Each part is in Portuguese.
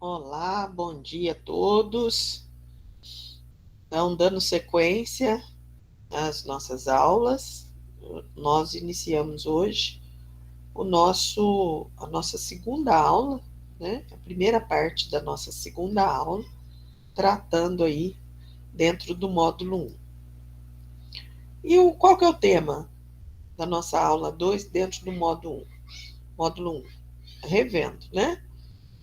Olá, bom dia a todos. Então, dando sequência às nossas aulas, nós iniciamos hoje a nossa segunda aula, né? A primeira parte da nossa segunda aula, tratando aí dentro do módulo 1. Qual que é o tema da nossa aula 2 dentro do módulo 1? Módulo 1, revendo, né?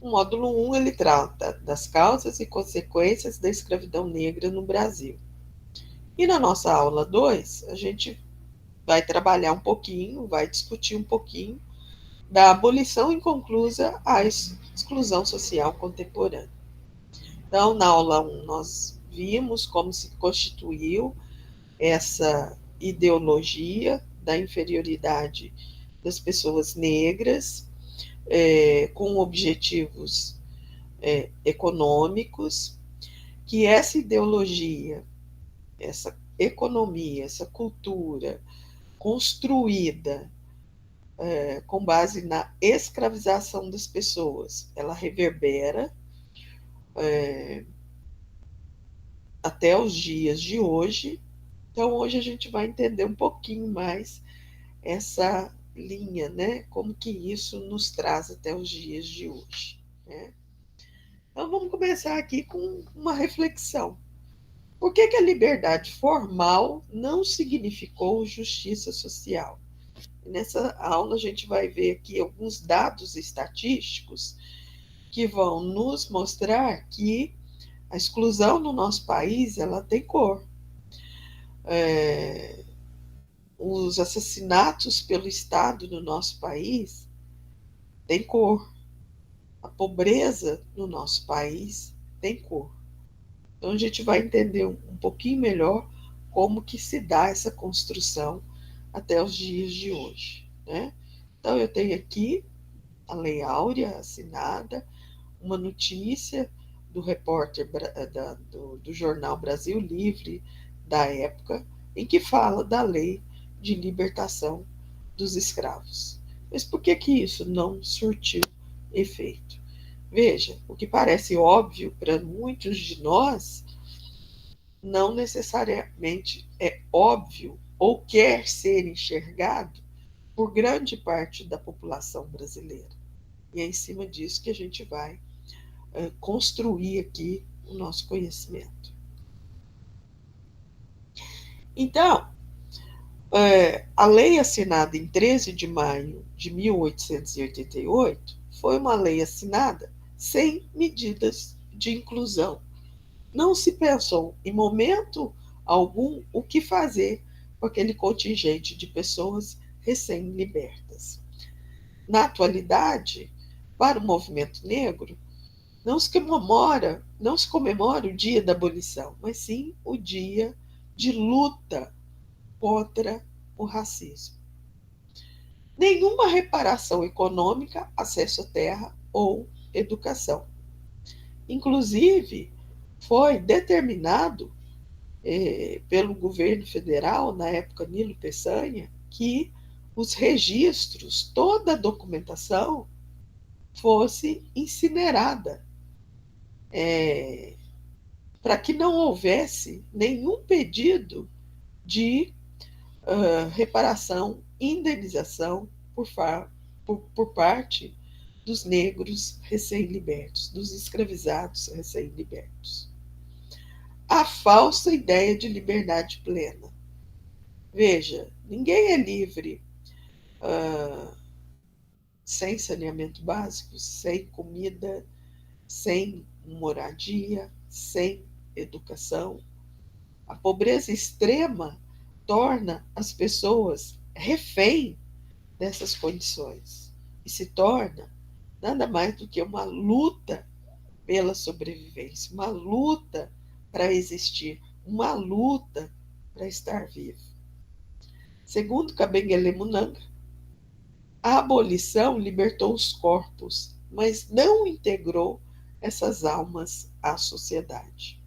O módulo 1, ele trata das causas e consequências da escravidão negra no Brasil. E na nossa aula 2, a gente vai trabalhar um pouquinho, vai discutir um pouquinho da abolição inconclusa à exclusão social contemporânea. Então, na aula 1, nós vimos como se constituiu essa ideologia da inferioridade das pessoas negras, com objetivos econômicos, que essa ideologia, essa economia, essa cultura construída com base na escravização das pessoas, ela reverbera até os dias de hoje. Então, hoje a gente vai entender um pouquinho mais essa linha, né? Como que isso nos traz até os dias de hoje, né? Então, vamos começar aqui com uma reflexão. Por que a liberdade formal não significou justiça social? Nessa aula a gente vai ver aqui alguns dados estatísticos que vão nos mostrar que a exclusão no nosso país ela tem cor. Os assassinatos pelo Estado no nosso país têm cor. A pobreza no nosso país tem cor. Então a gente vai entender um pouquinho melhor como que se dá essa construção até os dias de hoje, né? Então eu tenho aqui a Lei Áurea assinada, uma notícia do repórter do jornal Brasil Livre da época, em que fala da lei de libertação dos escravos. Mas por que isso não surtiu efeito? Veja, o que parece óbvio para muitos de nós não necessariamente é óbvio ou quer ser enxergado por grande parte da população brasileira. E é em cima disso que a gente vai construir aqui o nosso conhecimento. Então, a lei assinada em 13 de maio de 1888 foi uma lei assinada sem medidas de inclusão. Não se pensou em momento algum o que fazer com aquele contingente de pessoas recém-libertas. Na atualidade, para o movimento negro, não se comemora o dia da abolição, mas sim o dia de luta contra o racismo. Nenhuma reparação econômica, acesso à terra ou educação. Inclusive, foi determinado pelo governo federal, na época Nilo Peçanha, que os registros, toda a documentação, fosse incinerada, para que não houvesse nenhum pedido de reparação, indenização por parte dos negros recém-libertos, dos escravizados recém-libertos. A falsa ideia de liberdade plena. Veja, ninguém é livre sem saneamento básico, sem comida, sem moradia, sem educação. A pobreza extrema torna as pessoas refém dessas condições e se torna nada mais do que uma luta pela sobrevivência, uma luta para existir, uma luta para estar vivo. Segundo Kabengele Munanga, a abolição libertou os corpos, mas não integrou essas almas à sociedade.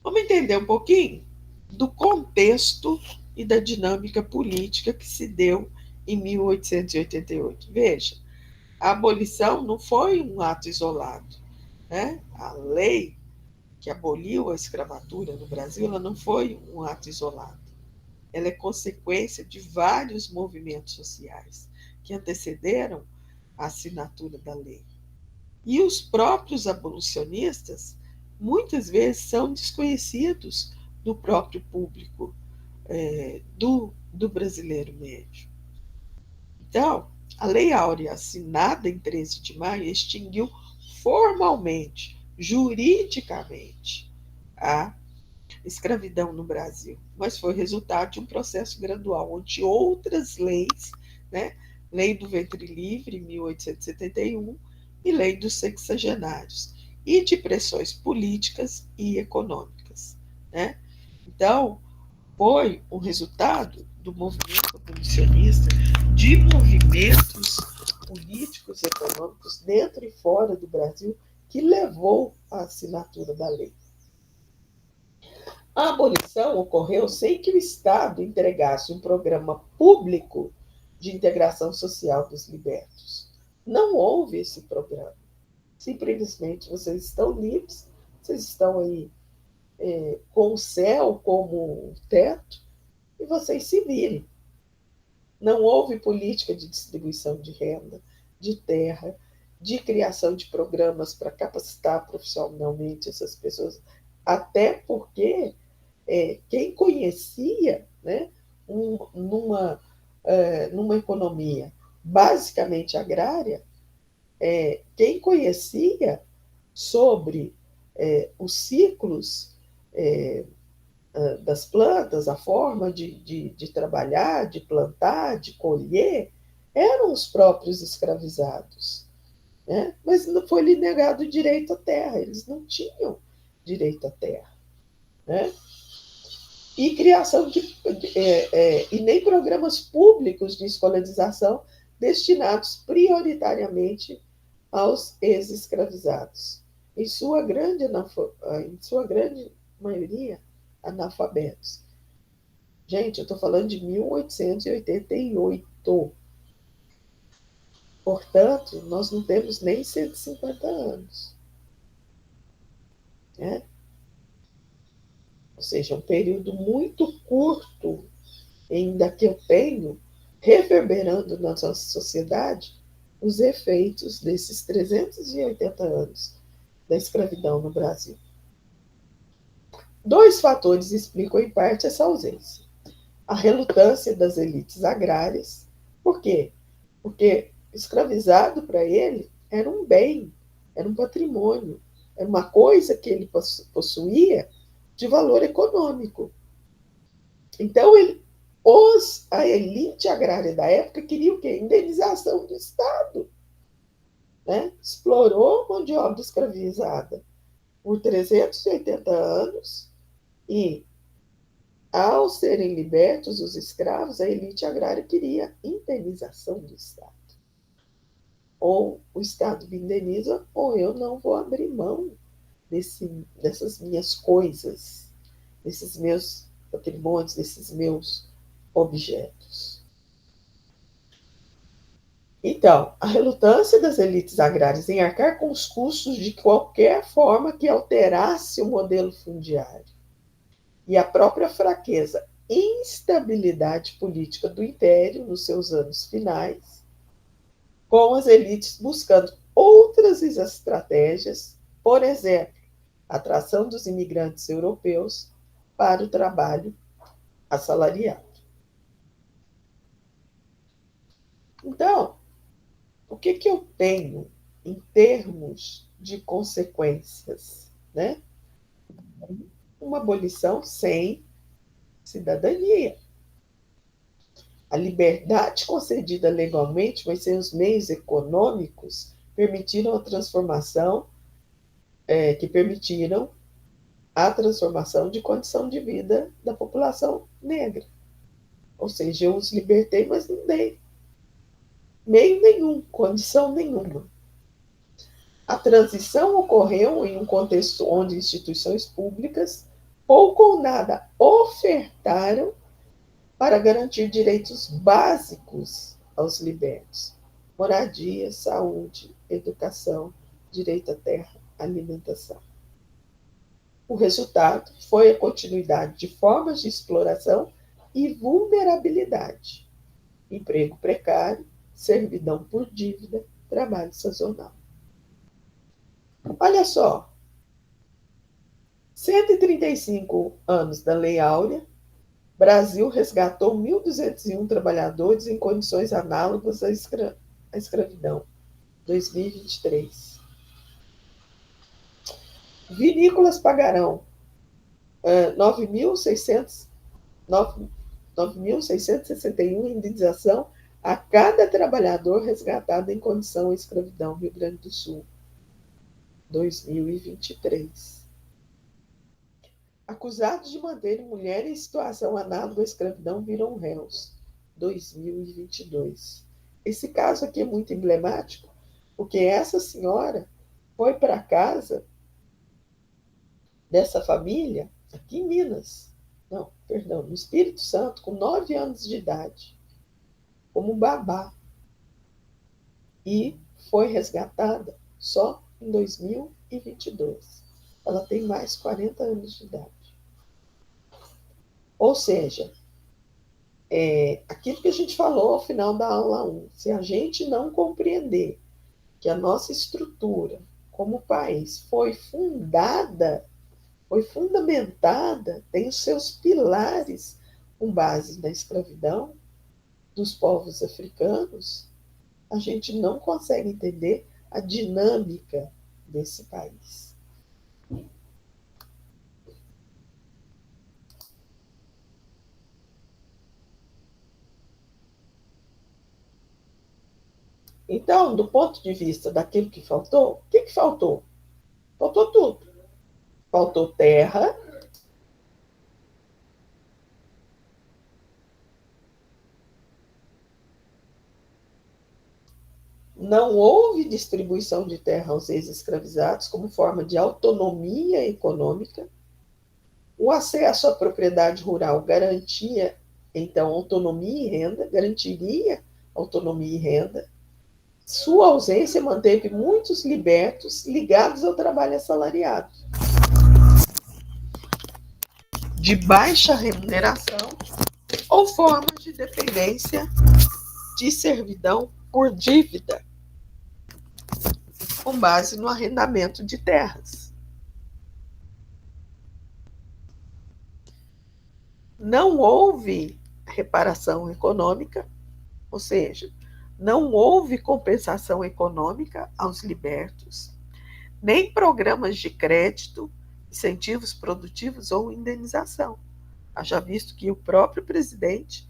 Vamos entender um pouquinho do contexto e da dinâmica política que se deu em 1888. Veja, a abolição não foi um ato isolado, né? A lei que aboliu a escravatura no Brasil, ela não foi um ato isolado. Ela é consequência de vários movimentos sociais que antecederam a assinatura da lei. E os próprios abolicionistas, muitas vezes, são desconhecidos do próprio público, do brasileiro médio. Então, a Lei Áurea, assinada em 13 de maio, extinguiu formalmente, juridicamente, a escravidão no Brasil, mas foi resultado de um processo gradual, onde outras leis, né, Lei do Ventre Livre, em 1871, e Lei dos Sexagenários, e de pressões políticas e econômicas, né? Então, foi um resultado do movimento abolicionista, de movimentos políticos e econômicos dentro e fora do Brasil, que levou à assinatura da lei. A abolição ocorreu sem que o Estado entregasse um programa público de integração social dos libertos. Não houve esse programa. Simplesmente vocês estão livres, vocês estão aí com o céu como teto, e vocês se virem. Não houve política de distribuição de renda, de terra, de criação de programas para capacitar profissionalmente essas pessoas, até porque quem conhecia, né, numa economia basicamente agrária, quem conhecia sobre os ciclos das plantas, a forma de trabalhar, de plantar, de colher, eram os próprios escravizados. Né? Mas não foi lhe negado o direito à terra, eles não tinham direito à terra. Né? E criação e nem programas públicos de escolarização destinados prioritariamente aos ex-escravizados, em sua grande maioria analfabetos. Gente, eu estou falando de 1888. Portanto, nós não temos nem 150 anos. Né? Ou seja, um período muito curto ainda que eu tenho, reverberando na nossa sociedade os efeitos desses 380 anos da escravidão no Brasil. Dois fatores explicam, em parte, essa ausência. A relutância das elites agrárias. Por quê? Porque escravizado para ele era um bem, era um patrimônio, era uma coisa que ele possuía de valor econômico. Então, a elite agrária da época queria o quê? Indenização do Estado. Né? Explorou mão de obra escravizada por 380 anos e, ao serem libertos os escravos, a elite agrária queria indenização do Estado. Ou o Estado me indeniza, ou eu não vou abrir mão dessas minhas coisas, desses meus patrimônios, desses meus objetos. Então, a relutância das elites agrárias em arcar com os custos de qualquer forma que alterasse o modelo fundiário e a própria fraqueza e instabilidade política do império nos seus anos finais, com as elites buscando outras estratégias, por exemplo, a atração dos imigrantes europeus para o trabalho assalariado. Então, o que eu tenho em termos de consequências? Né? Uma abolição sem cidadania. A liberdade concedida legalmente, mas sem os meios econômicos, permitiram a transformação, que permitiram a transformação de condição de vida da população negra. Ou seja, eu os libertei, mas não dei meio nenhum, condição nenhuma. A transição ocorreu em um contexto onde instituições públicas pouco ou nada ofertaram para garantir direitos básicos aos libertos. moradia, saúde, educação, direito à terra, alimentação. O resultado foi a continuidade de formas de exploração e vulnerabilidade, emprego precário, servidão por dívida, trabalho sazonal. Olha só, 135 anos da Lei Áurea, Brasil resgatou 1.201 trabalhadores em condições análogas à escravidão. 2023. Vinícolas pagarão 9.661 em indenização a cada trabalhador resgatado em condição de escravidão, Rio Grande do Sul, 2023. Acusados de manterem mulher em situação análoga à escravidão viram réus, 2022. Esse caso aqui é muito emblemático, porque essa senhora foi para casa dessa família, aqui em Minas, não, perdão, no Espírito Santo, com 9 anos de idade, como babá, e foi resgatada só em 2022. Ela tem mais 40 anos de idade. Ou seja, aquilo que a gente falou ao final da aula 1, se a gente não compreender que a nossa estrutura como país foi fundamentada, tem os seus pilares com base na escravidão dos povos africanos, a gente não consegue entender a dinâmica desse país. Então, do ponto de vista daquilo que faltou, o que faltou? Faltou tudo. Faltou terra, não houve distribuição de terra aos ex-escravizados como forma de autonomia econômica. O acesso à propriedade rural garantia, então, autonomia e renda, garantiria autonomia e renda. Sua ausência manteve muitos libertos ligados ao trabalho assalariado, de baixa remuneração ou formas de dependência de servidão por dívida, com base no arrendamento de terras. Não houve reparação econômica, ou seja, não houve compensação econômica aos libertos, nem programas de crédito, incentivos produtivos ou indenização. Haja visto que o próprio presidente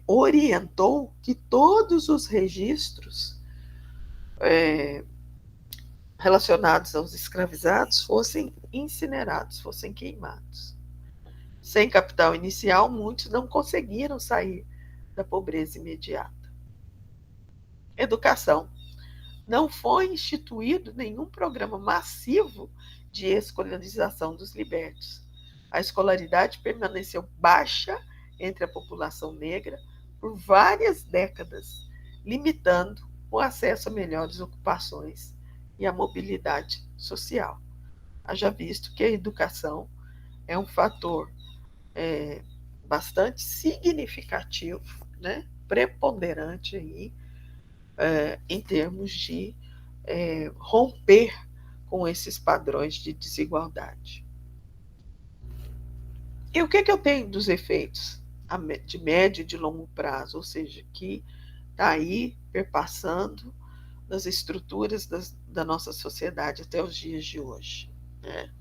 orientou que todos os registros relacionados aos escravizados fossem incinerados, fossem queimados. Sem capital inicial, muitos não conseguiram sair da pobreza imediata. Educação. Não foi instituído nenhum programa massivo de escolarização dos libertos. A escolaridade permaneceu baixa entre a população negra por várias décadas, limitando o acesso a melhores ocupações e a mobilidade social. Haja visto que a educação é um fator bastante significativo, né, preponderante aí, em termos de romper com esses padrões de desigualdade. E o que eu tenho dos efeitos de médio e de longo prazo, ou seja, que está aí perpassando nas estruturas da nossa sociedade até os dias de hoje, né?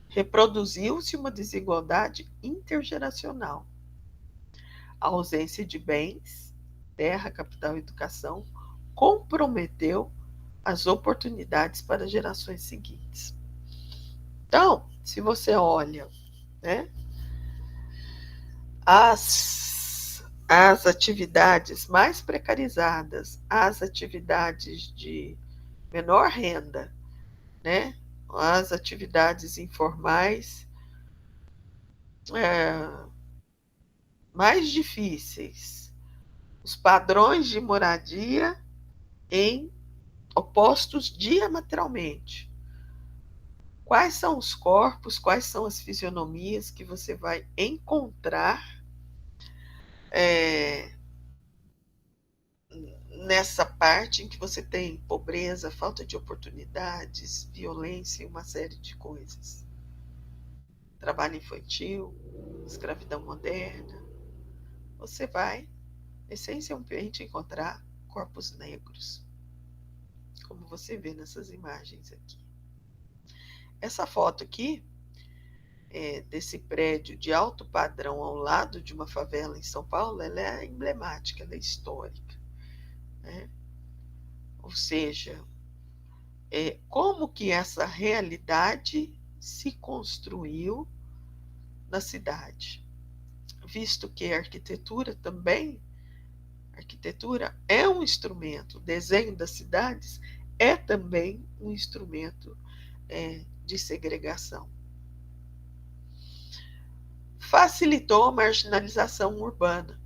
Reproduziu-se uma desigualdade intergeracional. A ausência de bens, terra, capital e educação comprometeu as oportunidades para gerações seguintes. Então, se você olha, né, as atividades mais precarizadas, as atividades de menor renda, né, as atividades informais mais difíceis, os padrões de moradia em opostos diametralmente. Quais são os corpos, quais são as fisionomias que você vai encontrar nessa parte em que você tem pobreza, falta de oportunidades, violência e uma série de coisas? Trabalho infantil, escravidão moderna. Você vai essencialmente encontrar corpos negros, como você vê nessas imagens aqui. Essa foto aqui desse prédio de alto padrão ao lado de uma favela em São Paulo, ela é emblemática, ela é histórica, né? Ou seja, como que essa realidade se construiu na cidade, visto que a arquitetura é um instrumento, o desenho das cidades é também um instrumento de segregação. Facilitou a marginalização urbana.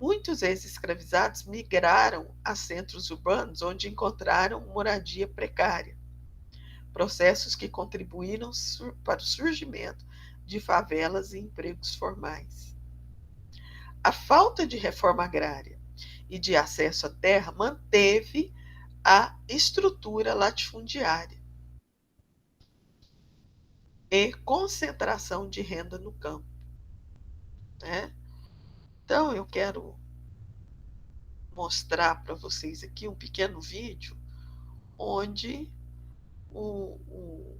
Muitos ex-escravizados migraram a centros urbanos onde encontraram moradia precária, processos que contribuíram para o surgimento de favelas e empregos formais. A falta de reforma agrária e de acesso à terra manteve a estrutura latifundiária e concentração de renda no campo, né? Então, eu quero mostrar para vocês aqui um pequeno vídeo onde o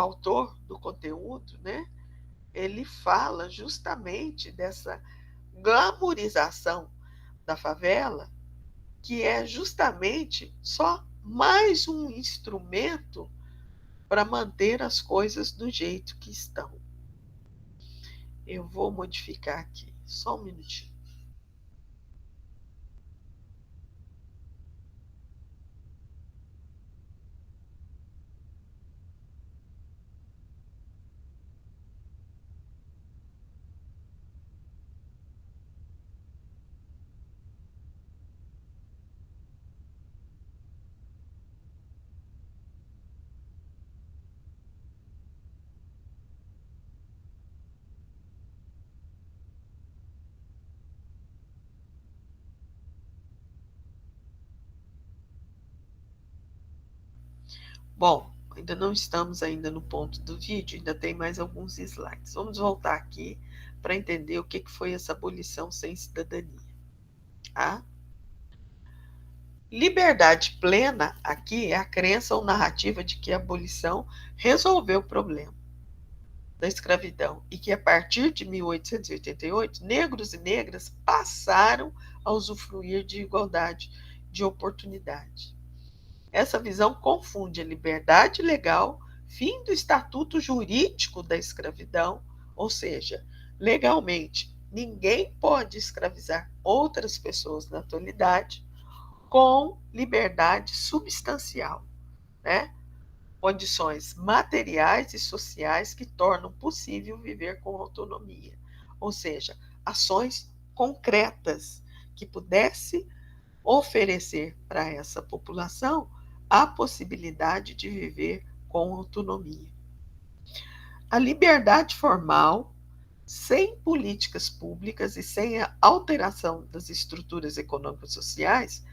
autor do conteúdo, né, ele fala justamente dessa glamorização da favela, que é justamente só mais um instrumento para manter as coisas do jeito que estão. Eu vou modificar aqui, só um minutinho. Bom, ainda não estamos ainda no ponto do vídeo, ainda tem mais alguns slides. Vamos voltar aqui para entender o que foi essa abolição sem cidadania. Tá? Liberdade plena aqui é a crença ou narrativa de que a abolição resolveu o problema da escravidão e que a partir de 1888 negros e negras passaram a usufruir de igualdade de oportunidade. Essa visão confunde a liberdade legal, fim do estatuto jurídico da escravidão, ou seja, legalmente ninguém pode escravizar outras pessoas na atualidade, com liberdade substancial, né? Condições materiais e sociais que tornam possível viver com autonomia, ou seja, ações concretas que pudesse oferecer para essa população a possibilidade de viver com autonomia. A liberdade formal, sem políticas públicas e sem a alteração das estruturas econômicas e sociais,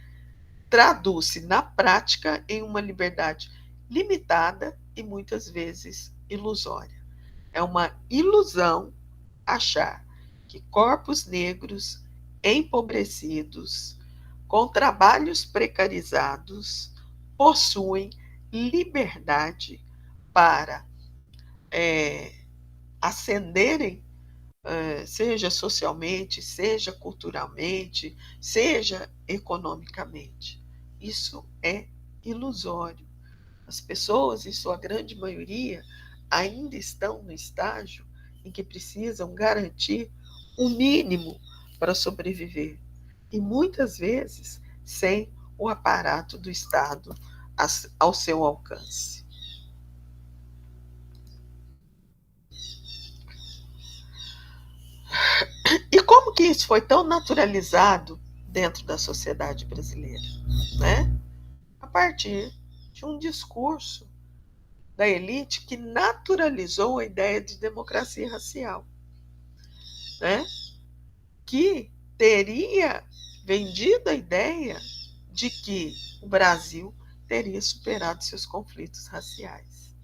traduz-se na prática em uma liberdade limitada e muitas vezes ilusória. É uma ilusão achar que corpos negros empobrecidos, com trabalhos precarizados, possuem liberdade para ascenderem, seja socialmente, seja culturalmente, seja economicamente. Isso é ilusório. As pessoas, em sua grande maioria, ainda estão no estágio em que precisam garantir o mínimo para sobreviver. E muitas vezes sem o aparato do Estado ao seu alcance. E como que isso foi tão naturalizado dentro da sociedade brasileira, né? A partir de um discurso da elite que naturalizou a ideia de democracia racial, né? Que teria vendido a ideia de que o Brasil teria superado seus conflitos raciais,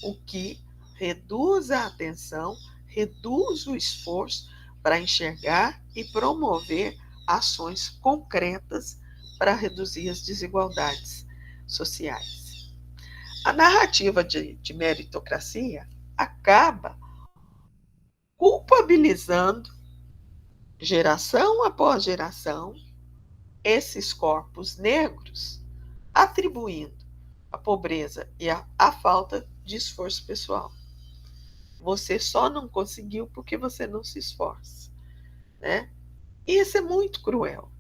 o que reduz a atenção, reduz o esforço para enxergar e promover ações concretas para reduzir as desigualdades sociais. A narrativa de meritocracia acaba culpabilizando, geração após geração, esses corpos negros, atribuindo a pobreza e a falta de esforço pessoal. Você só não conseguiu porque você não se esforça, né? E isso é muito cruel,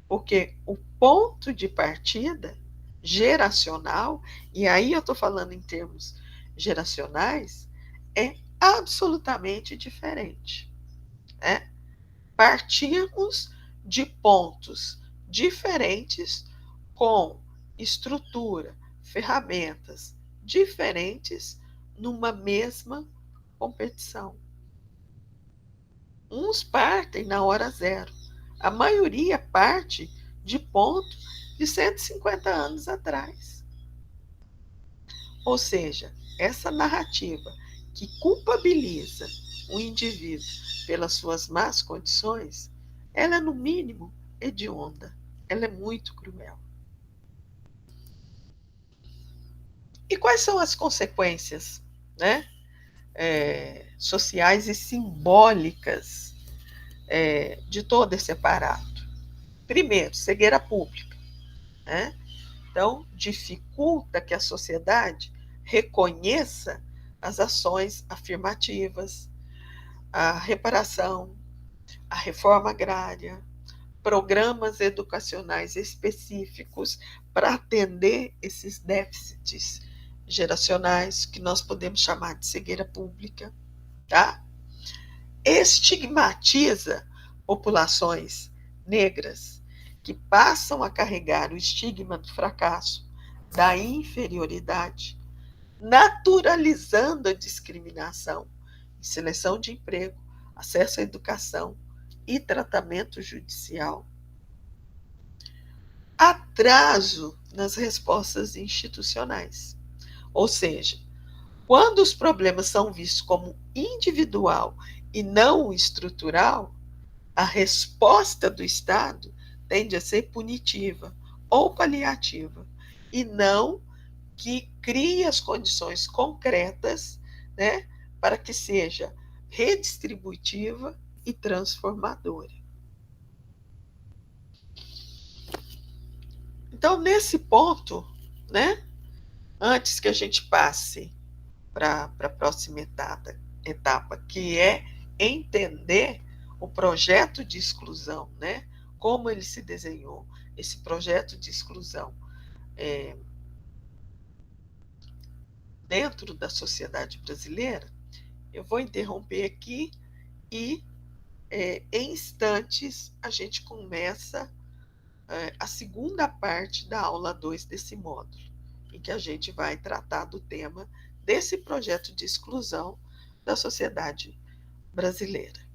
porque o ponto de partida geracional, e aí eu estou falando em termos geracionais, é absolutamente diferente, né? Partimos de pontos diferentes, com estrutura, ferramentas diferentes numa mesma competição. Uns partem na hora zero, a maioria parte de ponto de 150 anos atrás. Ou seja, essa narrativa que culpabiliza o indivíduo pelas suas más condições, ela é, no mínimo, hedionda. Ela é muito cruel. E quais são as consequências, né, sociais e simbólicas de todo esse aparato? Primeiro, cegueira pública, né? Então, dificulta que a sociedade reconheça as ações afirmativas, a reparação, a reforma agrária, programas educacionais específicos para atender esses déficits geracionais, que nós podemos chamar de cegueira pública, tá? Estigmatiza populações negras que passam a carregar o estigma do fracasso, da inferioridade, naturalizando a discriminação em seleção de emprego, acesso à educação e tratamento judicial. Atraso nas respostas institucionais. Ou seja, quando os problemas são vistos como individual e não estrutural, a resposta do Estado tende a ser punitiva ou paliativa, e não que crie as condições concretas, né, para que seja redistributiva e transformadora. Então, nesse ponto, né, antes que a gente passe para a próxima etapa, que é entender o projeto de exclusão, né, como ele se desenhou, esse projeto de exclusão dentro da sociedade brasileira, eu vou interromper aqui e, em instantes, a gente começa a segunda parte da aula 2 desse módulo, em que a gente vai tratar do tema desse projeto de exclusão da sociedade brasileira.